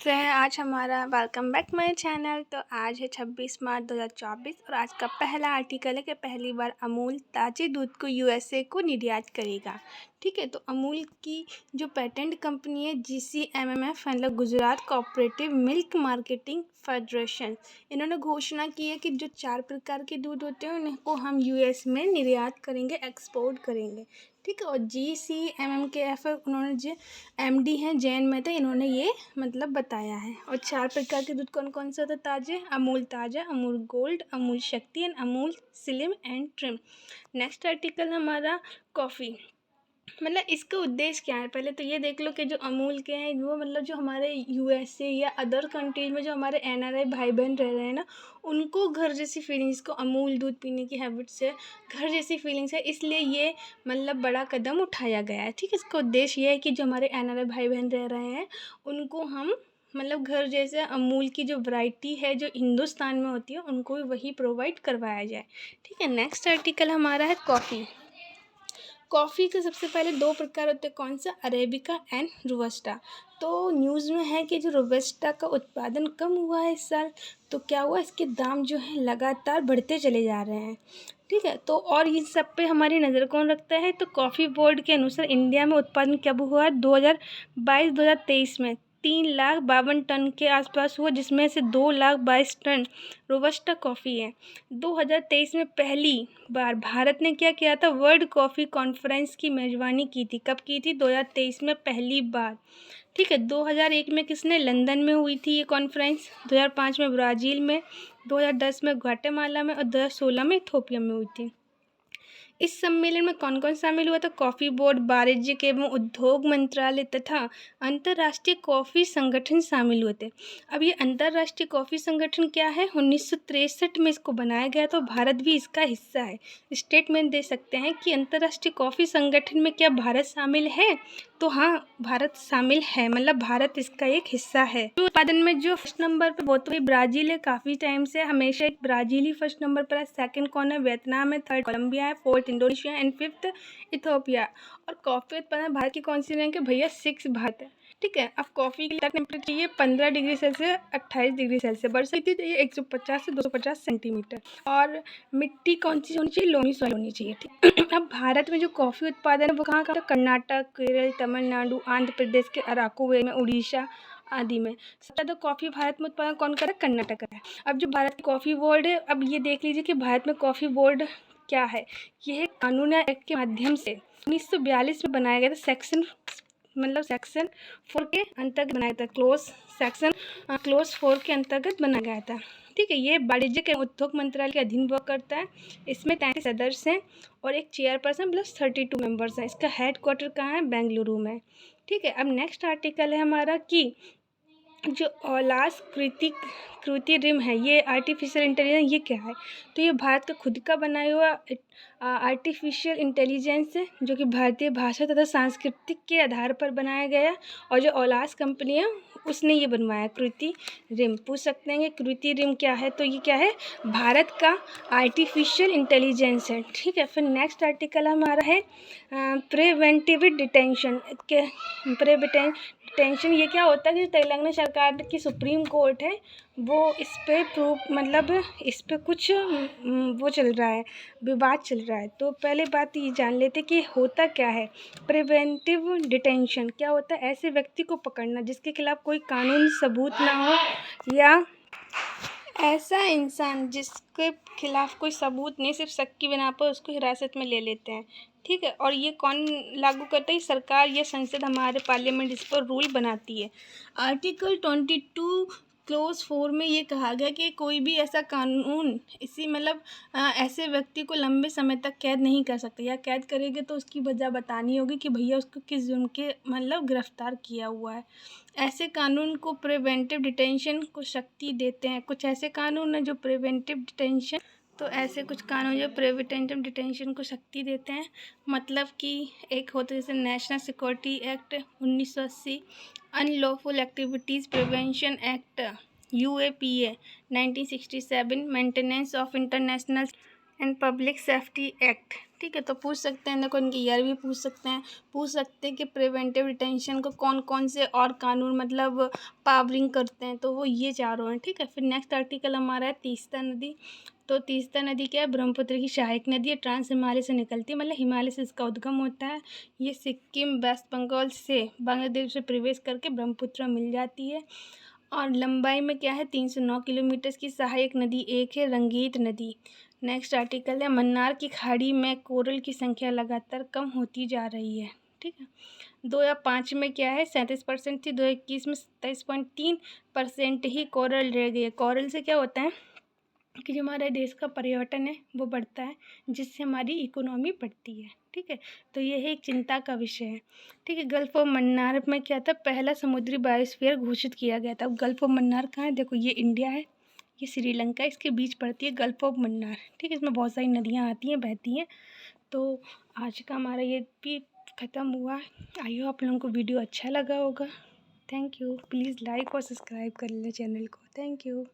कैसे हैं आज हमारा वेलकम बैक माय चैनल। तो आज है 26 मार्च 2024 और आज का पहला आर्टिकल है कि पहली बार अमूल ताजे दूध को यूएसए को निर्यात करेगा। ठीक है, तो अमूल की जो पेटेंट कंपनी है GCMMF मतलब Gujarat cooperative milk marketing federation, इन्होंने घोषणा की है कि जो 4 प्रकार के दूध होते हैं उनको हम यूएस में निर्यात करेंगे, एक्सपोर्ट करेंगे। ठीक है, और GCMMF उन्होंने जो MD हैं जैन मेहता, इन्होंने ये मतलब बताया है। और 4 प्रकार के दूध कौन कौन से होते हैं ताजे? अमूल ताज़ा, अमूल गोल्ड, अमूल शक्ति and Amul slim and trim. Next article हमारा कॉफ़ी, मतलब इसका उद्देश्य क्या है। पहले तो ये देख लो कि जो अमूल के हैं वो मतलब जो हमारे यूएसए या अदर कंट्रीज में जो हमारे NRI भाई बहन रह रहे हैं ना, उनको घर जैसी फीलिंग्स को अमूल दूध पीने की हैबिट से घर जैसी फीलिंग्स है, इसलिए ये मतलब बड़ा कदम उठाया गया है। ठीक है, इसका उद्देश्य ये है कि जो हमारे NRI भाई बहन रह रहे हैं उनको हम मतलब घर जैसे अमूल की जो वैरायटी है जो हिंदुस्तान में होती है उनको भी वही प्रोवाइड करवाया जाए। ठीक है, नेक्स्ट आर्टिकल हमारा है कॉफ़ी। कॉफ़ी के सबसे पहले 2 प्रकार होते हैं, कौन सा? Arabica and robusta. तो न्यूज़ में है कि जो रोबस्टा का उत्पादन कम हुआ है इस साल, तो क्या हुआ, इसके दाम जो हैं लगातार बढ़ते चले जा रहे हैं। ठीक है, तो और इन सब पे हमारी नज़र कौन रखता है? तो कॉफ़ी बोर्ड के अनुसार इंडिया में उत्पादन कब हुआ? 2022-2023 में 3,52,000 टन के आसपास हुआ, जिसमें से 2,22,000 टन रोबस्टा कॉफ़ी है। 2023 में पहली बार भारत ने क्या किया था? वर्ल्ड कॉफ़ी कॉन्फ्रेंस की मेज़बानी की थी। कब की थी? 2023 में पहली बार। ठीक है, 2001 में किसने? लंदन में हुई थी ये कॉन्फ्रेंस, 2005 में ब्राज़ील में, 2010 में ग्वाटेमाला में और 2016 में इथियोपिया में हुई थी। इस सम्मेलन में कौन कौन शामिल हुआ था? कॉफ़ी बोर्ड, वाणिज्य एवं उद्योग मंत्रालय तथा अंतर्राष्ट्रीय कॉफ़ी संगठन शामिल हुए थे। अब ये अंतर्राष्ट्रीय कॉफ़ी संगठन क्या है? 1963 में इसको बनाया गया था, भारत भी इसका हिस्सा है। स्टेटमेंट दे सकते हैं कि अंतर्राष्ट्रीय कॉफ़ी संगठन में क्या भारत शामिल है? तो हाँ, भारत शामिल है, मतलब भारत इसका एक हिस्सा है। तो उत्पादन में जो फर्स्ट नंबर पे वो तो ब्राज़ील है, काफ़ी टाइम से हमेशा एक ब्राज़ील ही फर्स्ट नंबर पर है। सेकंड कौन है? वियतनाम है, थर्ड कोलंबिया है, fourth Indonesia and fifth Ethiopia. और कॉफ़ी उत्पादन भारत की कौन सी रैंक है भैया? 6 भारत है। ठीक है, अब कॉफ़ी के लिए टेम्परेचर चाहिए 15 डिग्री सेल्सियस 28 डिग्री सेल्सियस, बरसाती चाहिए 150 से 250 सेंटीमीटर। और मिट्टी कौन सी होनी चाहिए? लोमी सॉइल होनी चाहिए। ठीक अब भारत में जो कॉफ़ी उत्पादन है वो कहाँ कहाँ? कर्नाटक, केरल, तमिलनाडु, आंध्र प्रदेश के अराकू में, उड़ीसा आदि में। सबसे ज़्यादा कॉफ़ी भारत में उत्पादन कौन कर रहा है? कर्नाटक है। अब जो भारत की कॉफ़ी बोर्ड है, अब ये देख लीजिए कि भारत में कॉफ़ी बोर्ड क्या है। यह कानून एक्ट के माध्यम से 1942 में बनाया गया था। सेक्शन 4 के अंतर्गत बनाया था, क्लोज 4 के अंतर्गत बनाया गया था। ठीक है, ये वाणिज्य के उद्योग मंत्रालय के अधीन वर्क करता है। इसमें 33 सदस्य हैं और एक चेयरपर्सन प्लस 32 मेंबर्स हैं। इसका हेड क्वार्टर कहाँ है? बेंगलुरु में। ठीक है, अब नेक्स्ट आर्टिकल है हमारा कि जो ओलास कृत्रिम है, ये आर्टिफिशियल इंटेलिजेंस, ये क्या है? तो ये भारत का खुद का बनाया हुआ आर्टिफिशियल इंटेलिजेंस है, जो कि भारतीय भाषा तथा सांस्कृतिक के आधार पर बनाया गया। और जो ओलास कंपनी है उसने ये बनवाया कृत्रिम। पूछ सकते हैं कि कृत्रिम क्या है? तो ये क्या है? भारत का आर्टिफिशियल इंटेलिजेंस है। ठीक है, फिर नेक्स्ट आर्टिकल हमारा है प्रिवेंटिव डिटेंशन डिटेंशन। ये क्या होता है कि तेलंगाना सरकार की सुप्रीम कोर्ट है वो इस पे इस पे कुछ वो चल रहा है, विवाद चल रहा है। तो पहले बात ये जान लेते कि होता क्या है। प्रिवेंटिव डिटेंशन क्या होता है? ऐसे व्यक्ति को पकड़ना जिसके खिलाफ कोई कानूनी सबूत ना हो, या ऐसा इंसान जिसके खिलाफ कोई सबूत नहीं, सिर्फ शक की बिना पर उसको हिरासत में ले लेते हैं। ठीक है, और ये कौन लागू करता है? संरकार या संसद, हमारे पार्लियामेंट इस पर रूल बनाती है। आर्टिकल 22 क्लोज 4 में ये कहा गया कि कोई भी ऐसा कानून ऐसे व्यक्ति को लंबे समय तक कैद नहीं कर सकता, या कैद करेंगे तो उसकी वजह बतानी होगी कि भैया उसको किस जुर्म के गिरफ्तार किया हुआ है। ऐसे कानून को प्रिवेंटिव डिटेंशन को शक्ति देते हैं। कुछ ऐसे कानून हैं जो प्रिवेंटिव डिटेंशन, तो ऐसे कुछ कानून जो प्रिवेंटिव डिटेंशन को शक्ति देते हैं, मतलब कि एक होता है जैसे national security act 1980, unlawful activities prevention act UAPA 1967, maintenance of international and public safety act ठीक है, तो पूछ सकते हैं, देखो इनकी ईयर भी पूछ सकते हैं कि प्रिवेंटिव डिटेंशन को कौन कौन से और कानून मतलब पावरिंग करते हैं, तो वो ये चारों हैं। ठीक है, फिर नेक्स्ट आर्टिकल हमारा है तीस्ता नदी। तो तीस्ता नदी क्या है, ब्रह्मपुत्र की सहायक नदी है, ट्रांस हिमालय से निकलती है, मतलब हिमालय से इसका उद्गम होता है। ये सिक्किम, वेस्ट बंगाल से, बांग्लादेश से प्रवेश करके ब्रह्मपुत्र मिल जाती है। और लंबाई में क्या है, 309 किलोमीटर की सहायक नदी एक है, रंगीत नदी। नेक्स्ट आर्टिकल है, मन्नार की खाड़ी में कोरल की संख्या लगातार कम होती जा रही है। ठीक है, 2005 में क्या है, 37% थी, 2021 में 27.3% ही कोरल रह गई है। कोरल से क्या होता है कि जो हमारे देश का पर्यटन है वो बढ़ता है, जिससे हमारी इकोनॉमी बढ़ती है। ठीक है, तो ये एक चिंता का विषय है। ठीक है, गल्फ ऑफ मन्नार में क्या था, पहला समुद्री बायोस्फीयर घोषित किया गया था। अब गल्फ ऑफ मन्नार कहाँ है, देखो ये इंडिया है, ये श्रीलंका, इसके बीच पड़ती है गल्फ ऑफ मन्नार। ठीक है, इसमें बहुत सारी नदियाँ आती हैं, बहती हैं। तो आज का हमारा ये भी ख़त्म हुआ। आई होप आप लोगों को वीडियो अच्छा लगा होगा। थैंक यू, प्लीज़ लाइक और सब्सक्राइब कर लें चैनल को। Thank you.